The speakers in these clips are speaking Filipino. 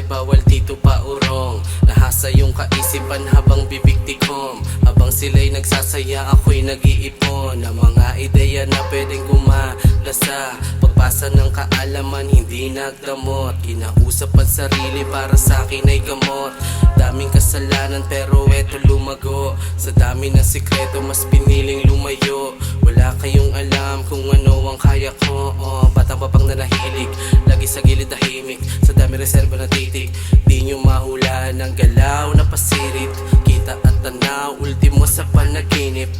bawal dito paurong. Nahasa yung kaisipan habang bibigtikom. Habang sila'y nagsasaya ako'y nag-iipon ng mga ideya na pwedeng gumalasa. Pagpasa ng kaalaman hindi nagdamot. Kinausap ang sarili para sa'kin ay gamot. Daming kasalanan pero eto lumago. Sa dami ng sikreto mas piniling lumayo. Wala kayong alam kung ano ang kaya ko. Batang papang nanahilig, lagi sa gilid tahimik. Sa dami reserba na titik, di nyo mahulaan ang galaw na pasirit. Kita at tanaw, ultimo sa panaginip.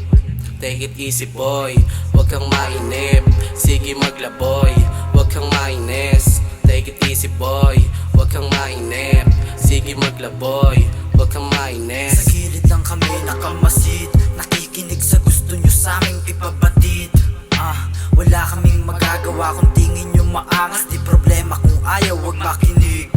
Take it easy boy, wag kang mainip. Sige maglaboy, wag kang mainis. Take it easy boy, wag kang mainip. Sige maglaboy, wag kang mainis. Sa gilid lang kami nakamasid, nakikinig sa gusto nyo sa aming ipabatid. Wala kaming magagawa kung tingin nyo maangas. Di problema kung ayaw, wag makinig.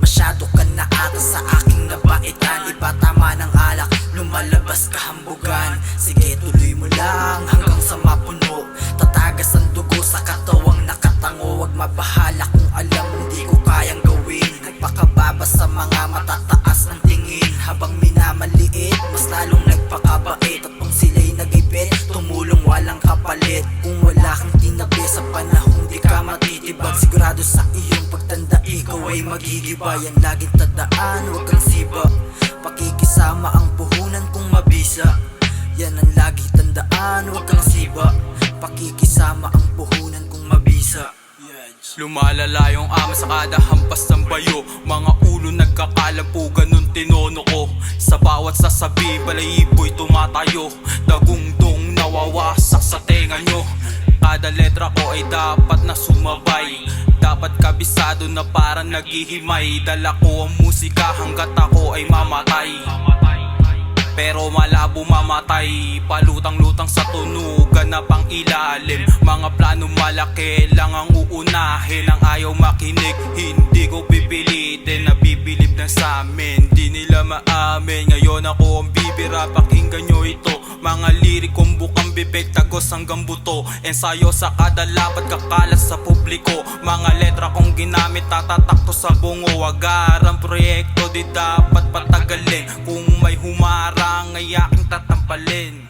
Masyado ka na ata sa aking nabaitan. Iba tama ng alak, lumalabas kahambugan. Sige tuloy mo lang hanggang sa mapuno. Tatagas ang dugo sa katawang nakatango. Wag mabahala kung alam hindi ko kayang gawin. Nagpakababa sa mga matataas ng tingin. Habang minamaliit, mas lalong nagpakabait. At kung sila'y nag-ibig, tumulong walang kapalit. Kung wala kang tinabi sa panahong di ka matitibag, sigurado sa iyong pagtanda ikaw ay magigibay. Yan laging tandaan, huwag kang siba. Pakikisama ang puhunan kung mabisa. Yan ang laging tandaan, huwag kang siba. Pakikisama ang puhunan kung mabisa. Lumalala yung ama sa kada hampas ng bayo. Mga ulo nagkakalampo, ganun tinono ko. Sa bawat sasabi, balayiboy tumatayo. Dagungdong nawawasak sa tenga nyo. Kada letra ko ay dapat na sumabay. Dapat kabisado na parang naghihimay. Dala ko ang musika hanggat ako ay mamatay. Pero malabo mamatay, palutang-lutang sa tunugan na pang ilalim. Mga plano malaki lang ang uunahin. Ang ayaw makinig, hindi ko pipilitin. Nabibilib na sa amin, di nila maamin. Ngayon ako ang bibira, pakinggan nyo ito. Mga lirikong bukang bibig, tagos hanggang buto. Ensayo sa kada labat, kakalat sa publiko. Mga letra kong ginamit, tatatakto sa bungo. Agarang proyekto, di dapat patagalin. Kung may humarang ay aking tatampalin.